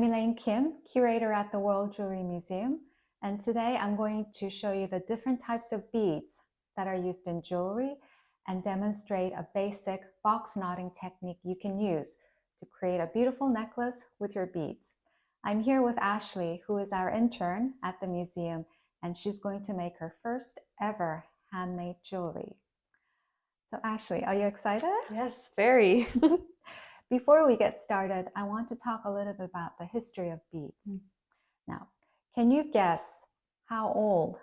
Elaine Kim, curator at the World Jewelry Museum, and today I'm going to show you the different types of beads that are used in jewelry and demonstrate a basic box knotting technique you can use to create a beautiful necklace with your beads. I'm here with Ashley, who is our intern at the museum, and she's going to make her first ever handmade jewelry. So Ashley, are you excited? Yes, very. Before we get started, I want to talk a little bit about the history of beads. Now, can you guess how old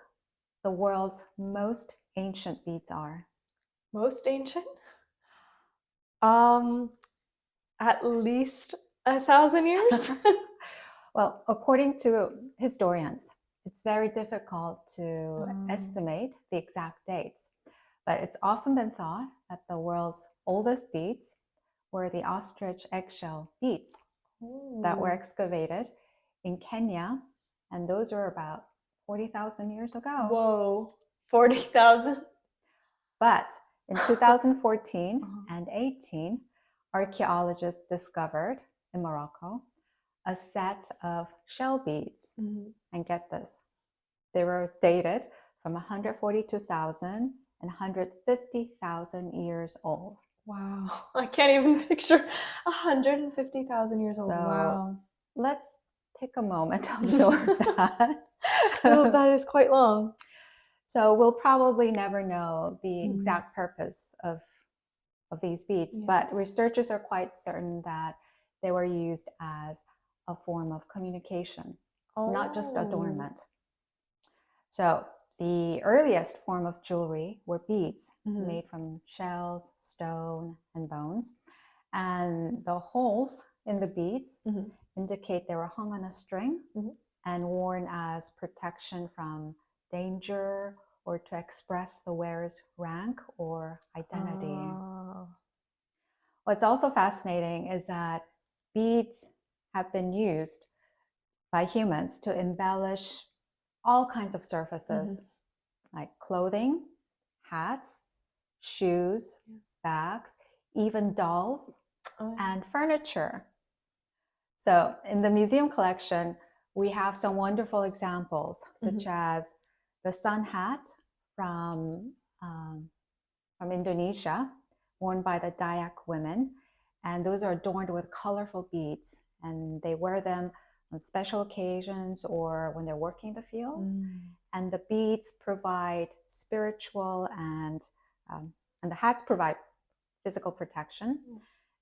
the world's most ancient beads are? Most ancient? At least 1,000 years? Well, according to historians, it's very difficult to estimate the exact dates, but it's often been thought that the world's oldest beads were the ostrich eggshell beads that were excavated in Kenya, and those were about 40,000 years ago. Whoa, 40,000? But in 2014 and 18, archaeologists discovered in Morocco a set of shell beads. And get this, they were dated from 142,000 and 150,000 years old. Wow, I can't even picture 150,000 years old. So wow. Let's take a moment to absorb that. Well, that is quite long. So we'll probably never know the exact purpose of these beads, but researchers are quite certain that they were used as a form of communication, not just adornment. So the earliest form of jewelry were beads made from shells, stone, and bones. And the holes in the beads indicate they were hung on a string and worn as protection from danger or to express the wearer's rank or identity. What's also fascinating is that beads have been used by humans to embellish all kinds of surfaces, like clothing, hats, shoes, bags, even dolls, and furniture. So in the museum collection, we have some wonderful examples, such as the sun hat from Indonesia, worn by the Dayak women. And those are adorned with colorful beads. And they wear them on special occasions or when they're working the fields. And the beads provide spiritual and the hats provide physical protection.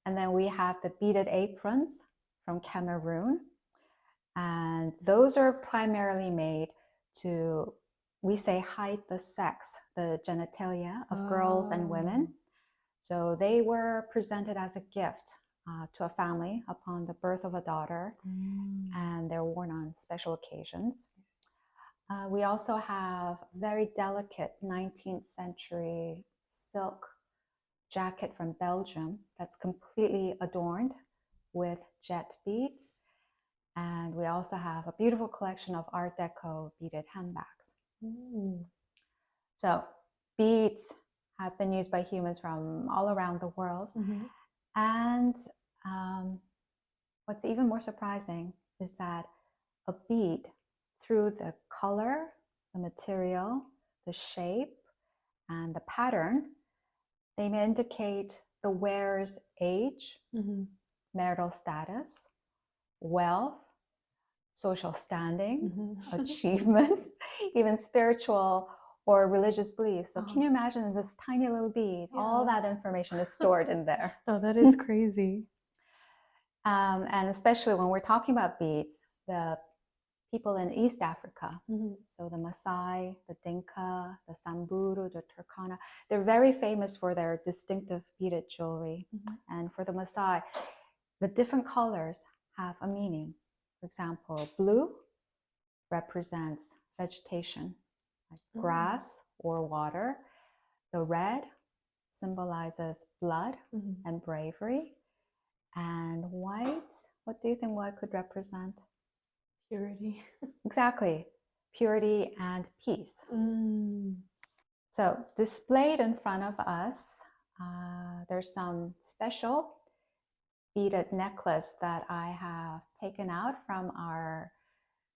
And then we have the beaded aprons from Cameroon. And those are primarily made to, we say, hide the sex, the genitalia of girls and women. So they were presented as a gift to a family upon the birth of a daughter, and they're worn on special occasions. We also have very delicate 19th century silk jacket from Belgium that's completely adorned with jet beads. And we also have a beautiful collection of Art Deco beaded handbags. So beads have been used by humans from all around the world. And what's even more surprising is that a bead, through the color, the material, the shape, and the pattern, they may indicate the wearer's age, marital status, wealth, social standing, achievements, even spiritual or religious beliefs. So can you imagine this tiny little bead? All that information is stored in there. Oh, that is crazy. And especially when we're talking about beads, the people in East Africa, so the Maasai, the Dinka, the Samburu, the Turkana, they're very famous for their distinctive beaded jewelry. And for the Maasai, the different colors have a meaning. For example, blue represents vegetation, like grass or water. The red symbolizes blood and bravery. And white, what do you think white could represent? Purity. Exactly, purity and peace. So displayed in front of us, there's some special beaded necklace that I have taken out from our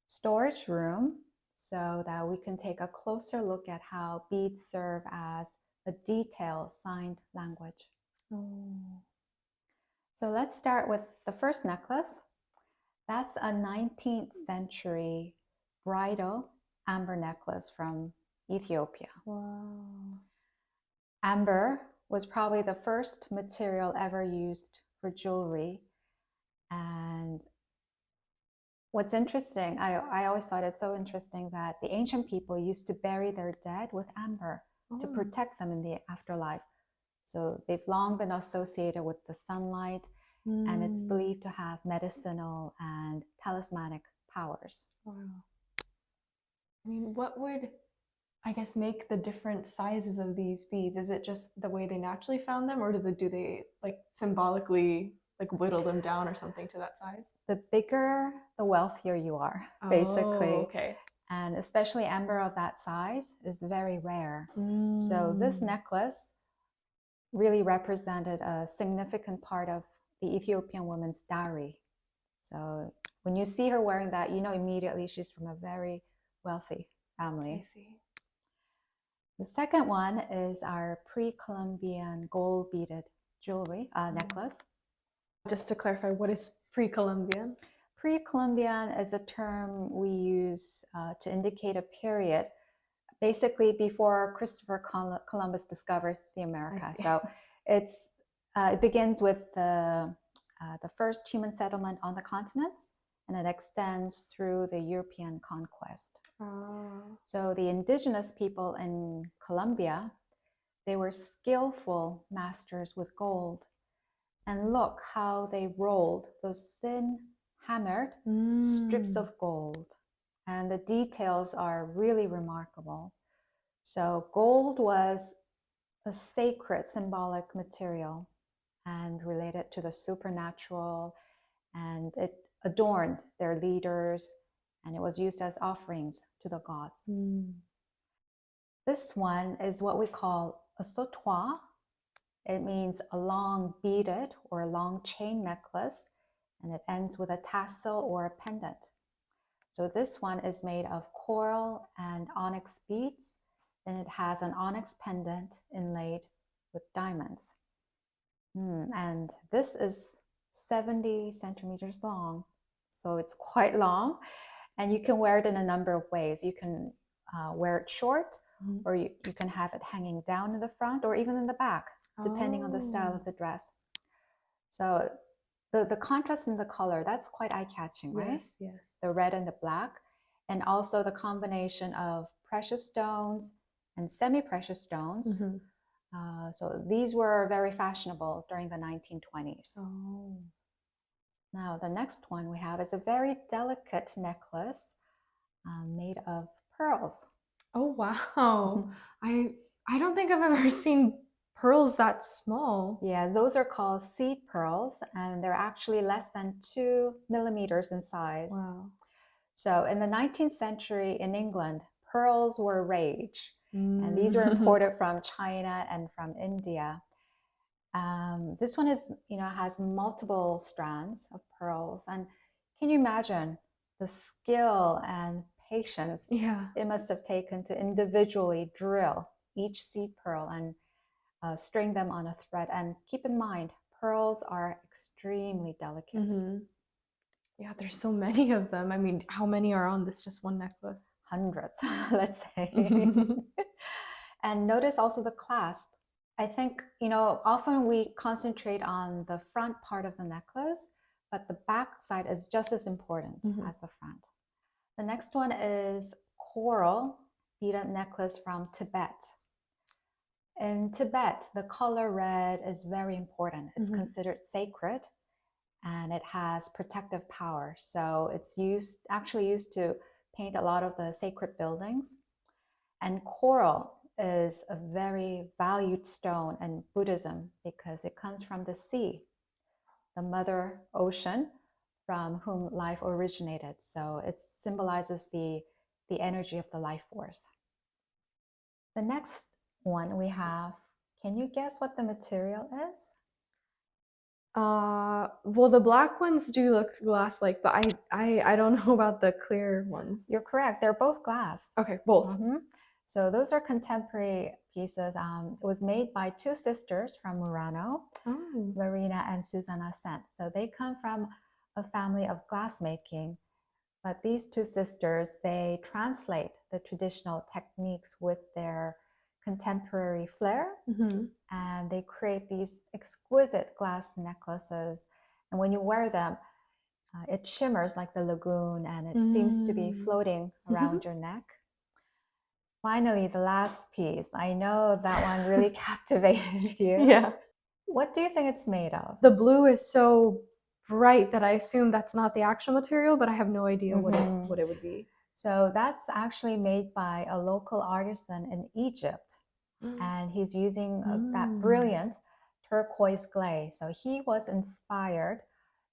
storage room so that we can take a closer look at how beads serve as a detailed signed language. Oh. So let's start with the first necklace. That's a 19th century bridal amber necklace from Ethiopia. Wow. Amber was probably the first material ever used for jewelry. And what's interesting, I always thought it's so interesting that the ancient people used to bury their dead with amber to protect them in the afterlife. So they've long been associated with the sunlight, and it's believed to have medicinal and talismanic powers. Wow. I mean, what would, I guess, make the different sizes of these beads? Is it just the way they naturally found them, or do they like symbolically like whittle them down or something to that size? The bigger, the wealthier you are, basically. Oh, okay. And especially amber of that size is very rare. So this necklace really represented a significant part of the Ethiopian woman's dowry. So when you see her wearing that, you know immediately she's from a very wealthy family. I see. The second one is our pre-Columbian gold beaded jewelry necklace. Just to clarify, what is pre-Columbian? Pre-Columbian is a term we use to indicate a period basically before Christopher Columbus discovered the America. So it begins with the first human settlement on the continents, and it extends through the European conquest. So the indigenous people in Colombia, they were skillful masters with gold. And look how they rolled those thin, hammered strips of gold. And the details are really remarkable. So gold was a sacred symbolic material and related to the supernatural, and it adorned their leaders, and it was used as offerings to the gods. This one is what we call a sautoir. It means a long beaded or a long chain necklace, and it ends with a tassel or a pendant. So this one is made of coral and onyx beads, and it has an onyx pendant inlaid with diamonds. And this is 70 centimeters long, so it's quite long, and you can wear it in a number of ways. You can wear it short, or you can have it hanging down in the front or even in the back, depending on the style of the dress. So the contrast in the color, that's quite eye-catching, right? Yes. The red and the black, and also the combination of precious stones and semi-precious stones. So these were very fashionable during the 1920s. Now the next one we have is a very delicate necklace made of pearls. Oh wow! I don't think I've ever seen pearls that small. Yeah, those are called seed pearls, and they're actually less than 2 millimeters in size. Wow. So in the 19th century in England, pearls were rage, and these were imported from China and from India. This one is, has multiple strands of pearls, and can you imagine the skill and patience it must have taken to individually drill each seed pearl and string them on a thread? And keep in mind, pearls are extremely delicate. Yeah, there's so many of them. I mean, how many are on this just one necklace? Hundreds, let's say. And notice also the clasp. I think, often we concentrate on the front part of the necklace, but the back side is just as important as the front. The next one is coral beaded necklace from Tibet. In Tibet, the color red is very important. It's considered sacred, and it has protective power. So it's actually used to paint a lot of the sacred buildings. And coral is a very valued stone in Buddhism because it comes from the sea, the mother ocean from whom life originated. So it symbolizes the energy of the life force. The next one we have, can you guess what the material is? Well, the black ones do look glass-like, but I don't know about the clear ones. You're correct. They're both glass. Okay, both. So those are contemporary pieces. It was made by two sisters from Murano, Marina and Susanna Sant. So they come from a family of glassmaking. But these two sisters, they translate the traditional techniques with their contemporary flair, and they create these exquisite glass necklaces. And when you wear them, it shimmers like the lagoon, and it seems to be floating around your neck. Finally, the last piece. I know that one really captivated you. Yeah. What do you think it's made of? The blue is so bright that I assume that's not the actual material, but I have no idea what it would be. So that's actually made by a local artisan in Egypt. And he's using that brilliant turquoise glaze. So he was inspired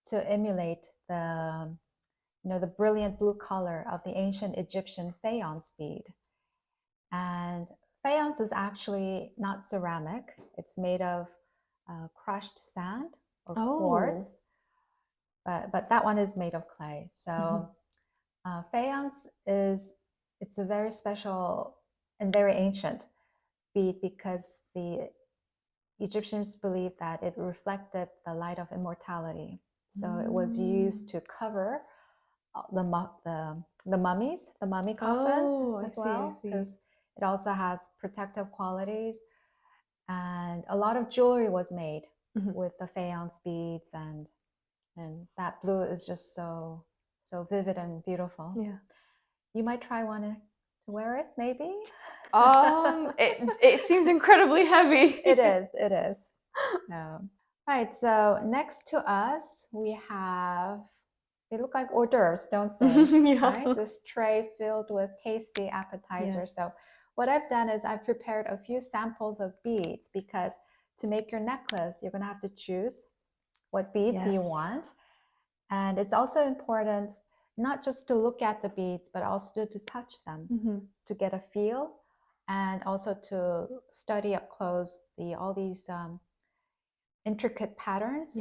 to emulate the brilliant blue color of the ancient Egyptian faience bead. And faience is actually not ceramic. It's made of crushed sand or quartz, but that one is made of clay. So faience it's a very special and very ancient bead because the Egyptians believed that it reflected the light of immortality. So it was used to cover the mummies, the mummy coffins as well, because it also has protective qualities. And a lot of jewelry was made with the faience beads, and that blue is just so vivid and beautiful. Yeah. You might try one to wear it, maybe. It seems incredibly heavy. It is. All right, so next to us we have, they look like hors d'oeuvres, don't they? Yeah. Right? This tray filled with tasty appetizers. So what I've done is I've prepared a few samples of beads, because to make your necklace, you're going to have to choose what beads you want. And it's also important not just to look at the beads, but also to touch them, to get a feel, and also to study up close all these intricate patterns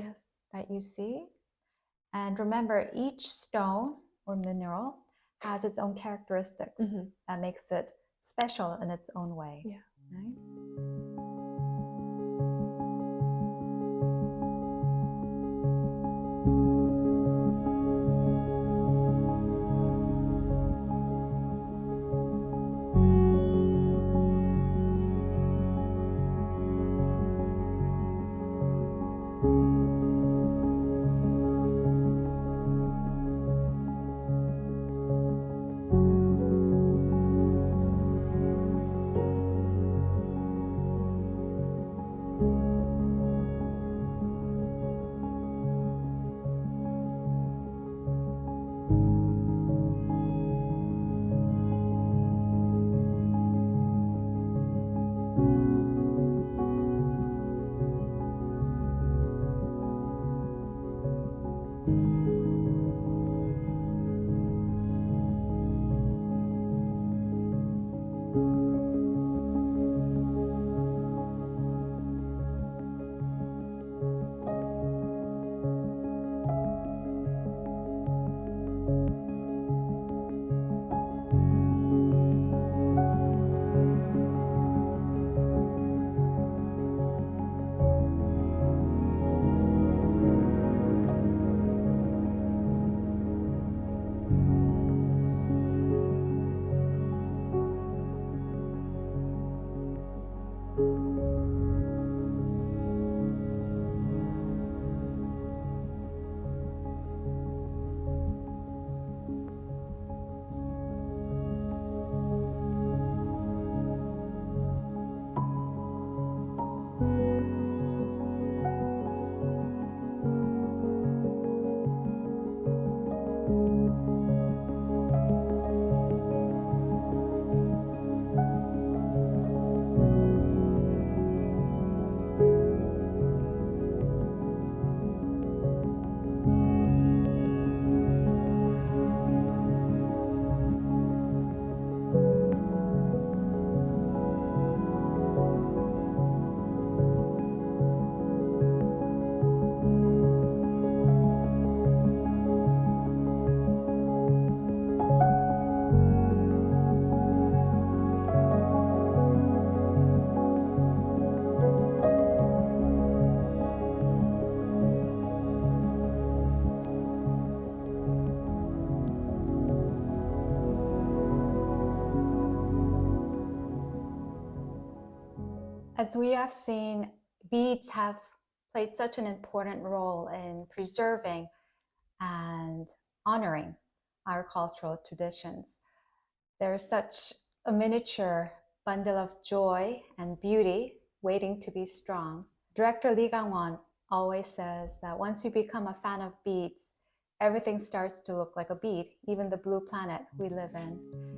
that you see. And remember, each stone or mineral has its own characteristics that makes it special in its own way. Yeah. Right? As we have seen, beads have played such an important role in preserving and honoring our cultural traditions. They're such a miniature bundle of joy and beauty waiting to be strong. Director Lee Gang-won always says that once you become a fan of beads, everything starts to look like a bead, even the blue planet we live in.